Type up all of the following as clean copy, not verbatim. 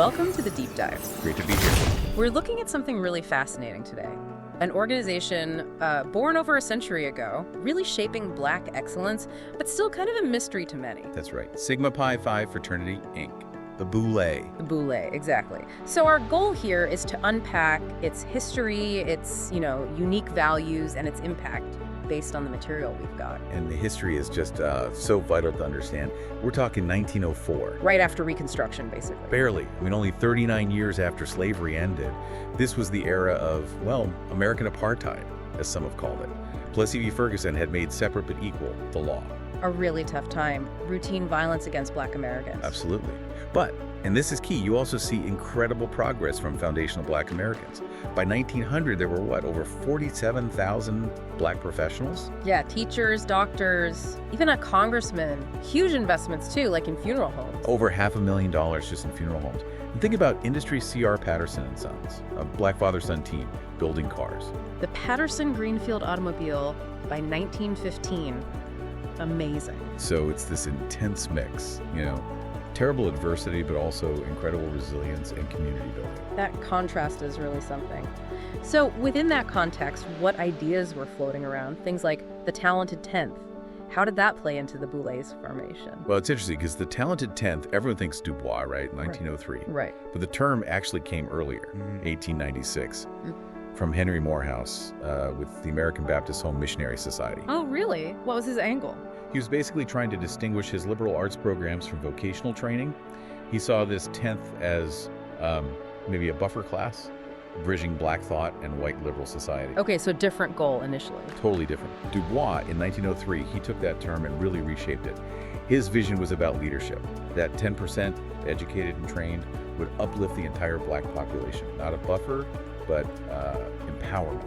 Welcome to the Deep Dive. Great to be here. We're looking at something really fascinating today. An organization born over a century ago, really shaping Black excellence, but still kind of a mystery to many. That's right. Sigma Pi Phi Fraternity, Inc. The Boulé. The Boulé, exactly. So our goal here is to unpack its history, its, unique values, and its impact based on the material we've got. And the history is just so vital to understand. We're talking 1904. Right after Reconstruction, basically. Barely. Only 39 years after slavery ended. This was the era of, American apartheid, as some have called it. Plessy v. Ferguson had made separate but equal the law. A really tough time. Routine violence against Black Americans. Absolutely. But, and this is key, you also see incredible progress from foundational Black Americans. By 1900, there were, over 47,000 Black professionals? Yeah, teachers, doctors, even a congressman. Huge investments, too, like in funeral homes. Over $500,000 just in funeral homes. And think about Industry C.R. Patterson and Sons, a Black father-son team building cars. The Patterson Greenfield automobile by 1915. Amazing. So it's this intense mix, terrible adversity, but also incredible resilience and community building. That contrast is really something. So within that context, what ideas were floating around? Things like the talented 10th. How did that play into the Boulés formation? Well, it's interesting because the talented 10th, everyone thinks Du Bois, right? 1903. Right. But the term actually came earlier, 1896, from Henry Morehouse with the American Baptist Home Missionary Society. Oh, really? What was his angle? He was basically trying to distinguish his liberal arts programs from vocational training. He saw this 10th as maybe a buffer class, bridging Black thought and white liberal society. Okay, so different goal initially. Totally different. Du Bois, in 1903, he took that term and really reshaped it. His vision was about leadership. That 10% educated and trained would uplift the entire Black population. Not a buffer, but empowerment.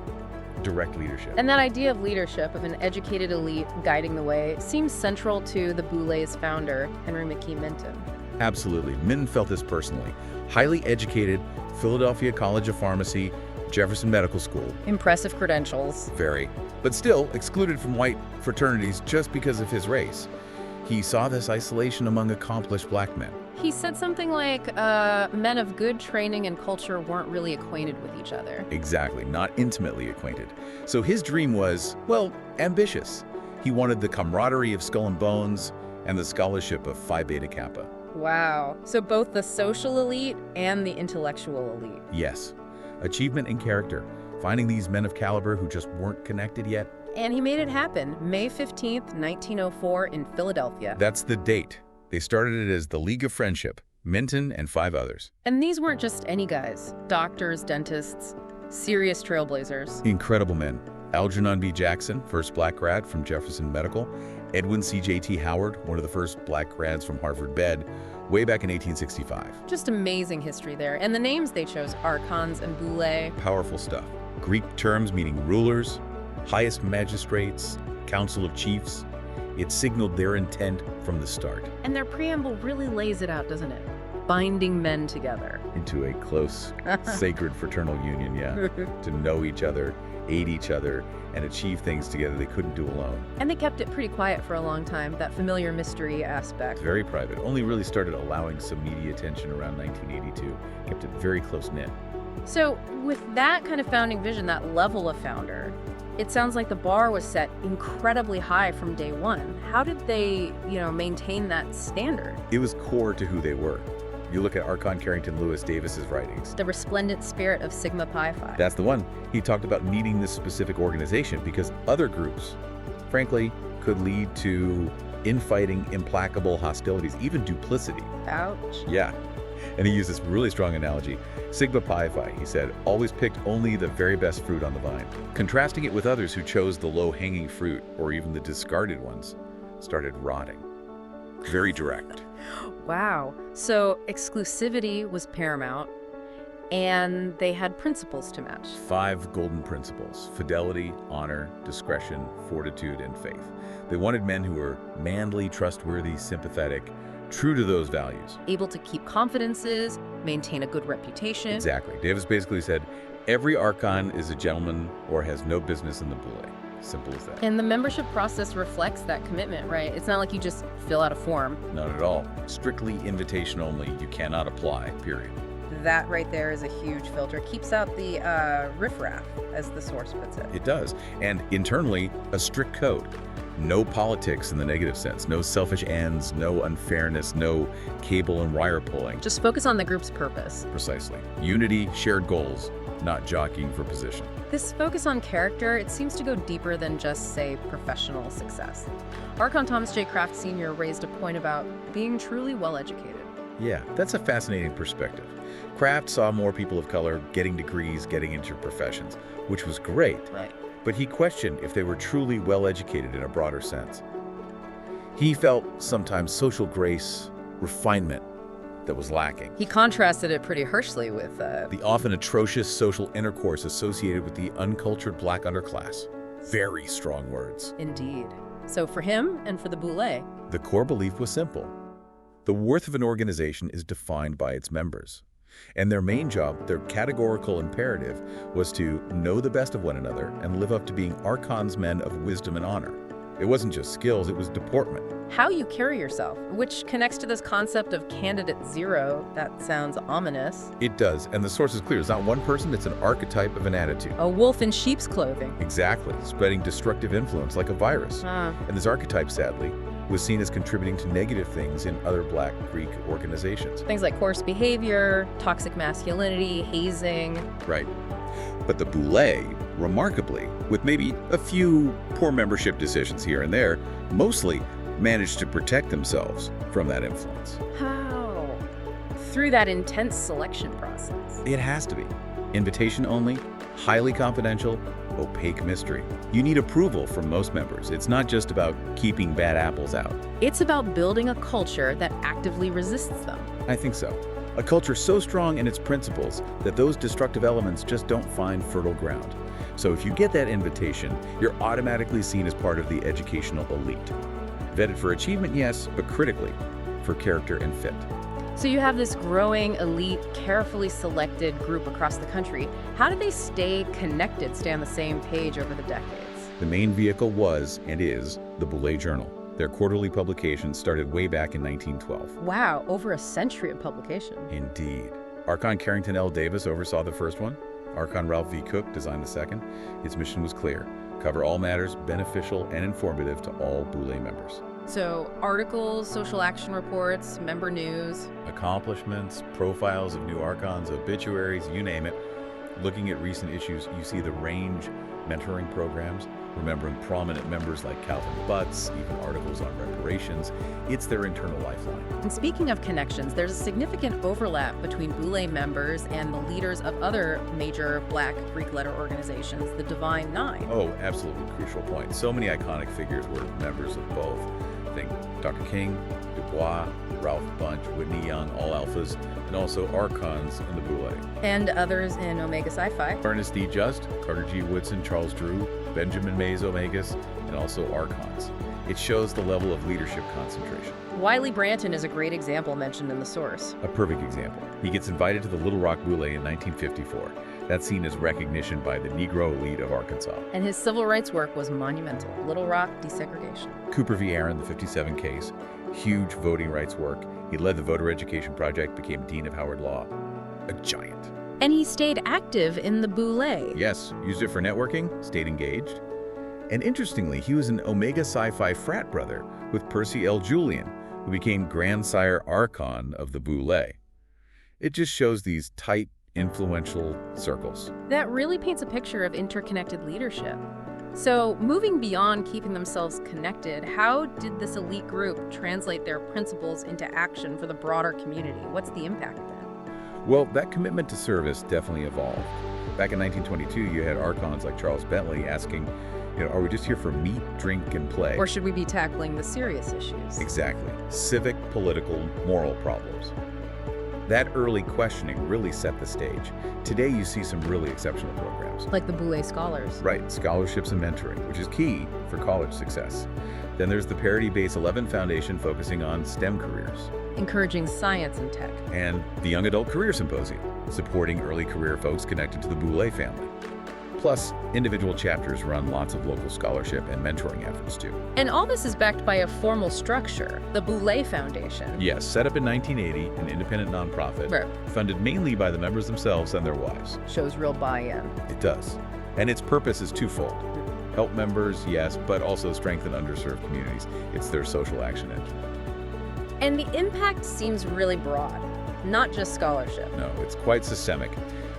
Direct leadership. And that idea of leadership, of an educated elite guiding the way, seems central to the Boulés' founder, Henry McKee Minton. Absolutely. Minton felt this personally. Highly educated, Philadelphia College of Pharmacy, Jefferson Medical School. Impressive credentials. Very. But still excluded from white fraternities just because of his race. He saw this isolation among accomplished Black men. He said something like, men of good training and culture weren't really acquainted with each other. Exactly, not intimately acquainted. So his dream was, ambitious. He wanted the camaraderie of Skull and Bones and the scholarship of Phi Beta Kappa. Wow. So both the social elite and the intellectual elite. Yes. Achievement and character. Finding these men of caliber who just weren't connected yet. And he made it happen, May 15th, 1904 in Philadelphia. That's the date. They started it as the League of Friendship, Minton and 5 others. And these weren't just any guys. Doctors, dentists, serious trailblazers. Incredible men. Algernon B. Jackson, first Black grad from Jefferson Medical. Edwin C.J.T. Howard, one of the first Black grads from Harvard Med, way back in 1865. Just amazing history there. And the names they chose, Archons and Boulé. Powerful stuff. Greek terms meaning rulers, highest magistrates, council of chiefs. It signaled their intent from the start. And their preamble really lays it out, doesn't it? Binding men together. Into a close, sacred fraternal union, to know each other, aid each other, and achieve things together they couldn't do alone. And they kept it pretty quiet for a long time, that familiar mystery aspect. Very private. Only really started allowing some media attention around 1982. Kept it very close-knit. So with that kind of founding vision, that level of founder, it sounds like the bar was set incredibly high from day one. How did they, maintain that standard? It was core to who they were. You look at Archon Carrington Lewis Davis's writings. The resplendent spirit of Sigma Pi Phi. That's the one. He talked about needing this specific organization because other groups, frankly, could lead to infighting, implacable hostilities, even duplicity. Ouch. Yeah. And he used this really strong analogy. Sigma Pi Phi, he said, always picked only the very best fruit on the vine. Contrasting it with others who chose the low-hanging fruit, or even the discarded ones, started rotting. Very direct. Wow. So exclusivity was paramount, and they had principles to match. 5 golden principles: fidelity, honor, discretion, fortitude, and faith. They wanted men who were manly, trustworthy, sympathetic, true to those values. Able to keep confidences, maintain a good reputation. Exactly. Davis basically said, every Archon is a gentleman or has no business in the Boule. Simple as that. And the membership process reflects that commitment, right? It's not like you just fill out a form. Not at all. Strictly invitation only. You cannot apply, period. That right there is a huge filter. Keeps out the riffraff, as the source puts it. It does. And internally, a strict code. No politics in the negative sense. No selfish ends, no unfairness, no cable and wire pulling. Just focus on the group's purpose. Precisely. Unity, shared goals, not jockeying for position. This focus on character, it seems to go deeper than just, say, professional success. Archon Thomas J. Kraft Sr. raised a point about being truly well-educated. Yeah, that's a fascinating perspective. Kraft saw more people of color getting degrees, getting into professions, which was great. Right. But he questioned if they were truly well-educated in a broader sense. He felt sometimes social grace, refinement, that was lacking. He contrasted it pretty harshly with The often atrocious social intercourse associated with the uncultured black underclass. Very strong words. Indeed. So for him and for the Boulé, The core belief was simple. The worth of an organization is defined by its members. And their main job, their categorical imperative, was to know the best of one another and live up to being Archons men of wisdom and honor. It wasn't just skills, it was deportment. how you carry yourself, which connects to this concept of candidate zero. That sounds ominous. It does, and the source is clear. It's not one person, it's an archetype of an attitude. A wolf in sheep's clothing. Exactly, spreading destructive influence like a virus. Ah. And this archetype, sadly, was seen as contributing to negative things in other Black Greek organizations. Things like coarse behavior, toxic masculinity, hazing. Right. But the Boulé, remarkably, with maybe a few poor membership decisions here and there, mostly managed to protect themselves from that influence. How? Through that intense selection process. It has to be. Invitation only, highly confidential, opaque mystery. You need approval from most members. It's not just about keeping bad apples out. It's about building a culture that actively resists them. I think so. A culture so strong in its principles that those destructive elements just don't find fertile ground. So if you get that invitation, you're automatically seen as part of the educational elite. Vetted for achievement, yes, but critically for character and fit. So you have this growing, elite, carefully selected group across the country. How do they stay connected, stay on the same page over the decades? The main vehicle was, and is, the Boulé Journal. Their quarterly publication started way back in 1912. Wow, over a century of publication. Indeed. Archon Carrington L. Davis oversaw the first one. Archon Ralph V. Cook designed the second. Its mission was clear: cover all matters beneficial and informative to all Boulé members. So articles, social action reports, member news. Accomplishments, profiles of new Archons, obituaries, you name it. Looking at recent issues, you see the range, mentoring programs, remembering prominent members like Calvin Butts, even articles on reparations. It's their internal lifeline. And speaking of connections, there's a significant overlap between Boulé members and the leaders of other major Black Greek letter organizations, the Divine Nine. Oh, absolutely crucial point. So many iconic figures were members of both. Think Dr. King, Du Bois, Ralph Bunche, Whitney Young, all alphas, and also Archons in the Boulé. And others in Omega Psi Phi. Ernest D. Just, Carter G. Woodson, Charles Drew, Benjamin Mays Omegas, and also Archons. It shows the level of leadership concentration. Wiley Branton is a great example mentioned in the source. A perfect example. He gets invited to the Little Rock Boulé in 1954. That's seen as recognition by the Negro elite of Arkansas. And his civil rights work was monumental. Little Rock desegregation. Cooper v. Aaron, the 57 case, huge voting rights work. He led the voter education project, became dean of Howard Law. A giant. And he stayed active in the Boulé. Yes, used it for networking, stayed engaged. And interestingly, he was an Omega Psi Phi frat brother with Percy L. Julian, who became Grandsire Archon of the Boulé. It just shows these tight, influential circles. That really paints a picture of interconnected leadership. So, moving beyond keeping themselves connected, how did this elite group translate their principles into action for the broader community? What's the impact of that? Well, that commitment to service definitely evolved. Back in 1922, you had Archons like Charles Bentley asking, are we just here for meat, drink, and play? Or should we be tackling the serious issues? Exactly. Civic, political, moral problems. That early questioning really set the stage. Today, you see some really exceptional programs. Like the Boulé Scholars. Right, scholarships and mentoring, which is key for college success. Then there's the Parity Base 11 Foundation focusing on STEM careers. Encouraging science and tech. And the Young Adult Career Symposium, supporting early career folks connected to the Boulé family. Plus, individual chapters run lots of local scholarship and mentoring efforts too. And all this is backed by a formal structure, the Boulé Foundation. Yes, set up in 1980, an independent nonprofit, Right. funded mainly by the members themselves and their wives. Shows real buy-in. It does. And its purpose is twofold. Help members, yes, but also strengthen underserved communities. It's their social action engine. And the impact seems really broad, not just scholarship. No, it's quite systemic.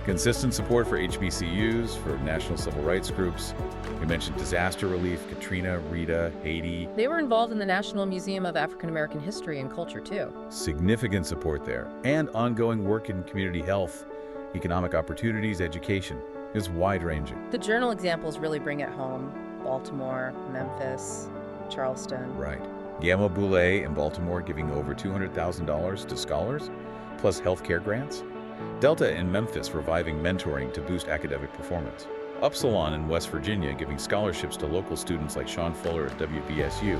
Consistent support for HBCUs, for national civil rights groups. You mentioned disaster relief, Katrina, Rita, Haiti. They were involved in the National Museum of African American History and Culture, too. Significant support there. And ongoing work in community health, economic opportunities, education. It's wide-ranging. The journal examples really bring it home. Baltimore, Memphis, Charleston. Right. Gamma Boulé in Baltimore giving over $200,000 to scholars, plus healthcare grants. Delta in Memphis reviving mentoring to boost academic performance. Upsilon in West Virginia giving scholarships to local students like Sean Fuller at WVSU.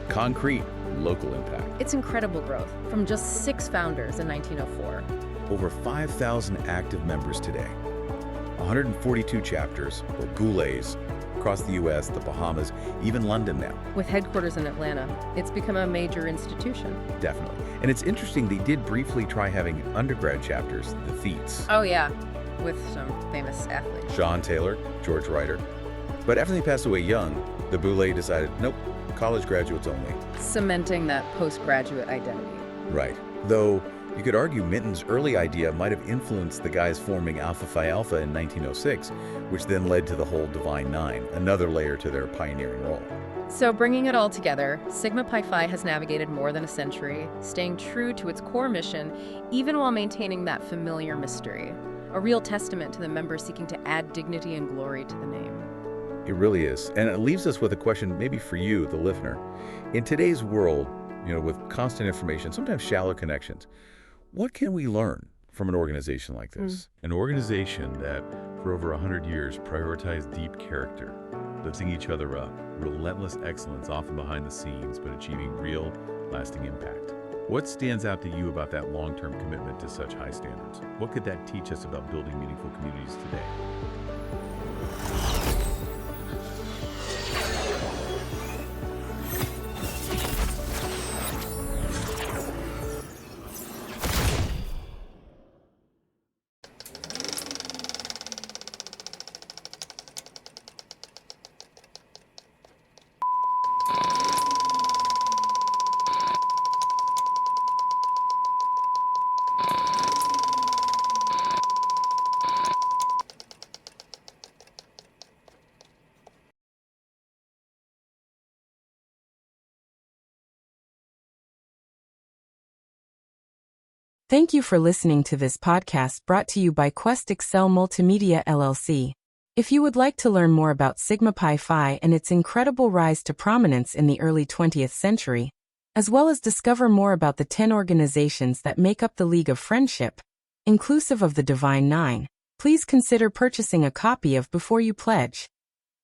Concrete, local impact. It's incredible growth, from just 6 founders in 1904. Over 5,000 active members today. 142 chapters, or Boulés, across the U.S., the Bahamas, even London now. With headquarters in Atlanta, it's become a major institution. Definitely. And it's interesting, they did briefly try having undergrad chapters, the Theats. Oh, yeah, with some famous athletes. Sean Taylor, George Ryder. But after they passed away young, the Boulé decided, nope, college graduates only. Cementing that postgraduate identity. Right. Though, you could argue Minton's early idea might have influenced the guys forming Alpha Phi Alpha in 1906, which then led to the whole Divine Nine, another layer to their pioneering role. So bringing it all together, Sigma Pi Phi has navigated more than a century, staying true to its core mission, even while maintaining that familiar mystery. A real testament to the members seeking to add dignity and glory to the name. It really is. And it leaves us with a question maybe for you, the listener. In today's world, with constant information, sometimes shallow connections, what can we learn from an organization like this? An organization that, for over 100 years, prioritized deep character, lifting each other up, relentless excellence often behind the scenes, but achieving real, lasting impact. What stands out to you about that long-term commitment to such high standards? What could that teach us about building meaningful communities today? Thank you for listening to this podcast brought to you by Quest Excel Multimedia LLC. If you would like to learn more about Sigma Pi Phi and its incredible rise to prominence in the early 20th century, as well as discover more about the 10 organizations that make up the League of Friendship, inclusive of the Divine Nine, please consider purchasing a copy of Before You Pledge.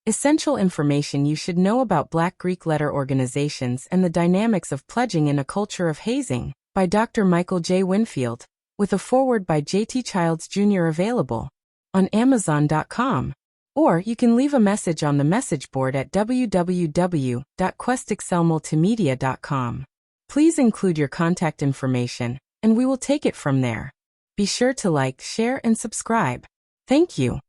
Essential information you should know about Black Greek letter organizations and the dynamics of pledging in a culture of hazing, by Dr. Michael J. Winfield, with a foreword by J.T. Childs Jr. available on Amazon.com. Or you can leave a message on the message board at www.questexcelmultimedia.com. Please include your contact information, and we will take it from there. Be sure to like, share, and subscribe. Thank you.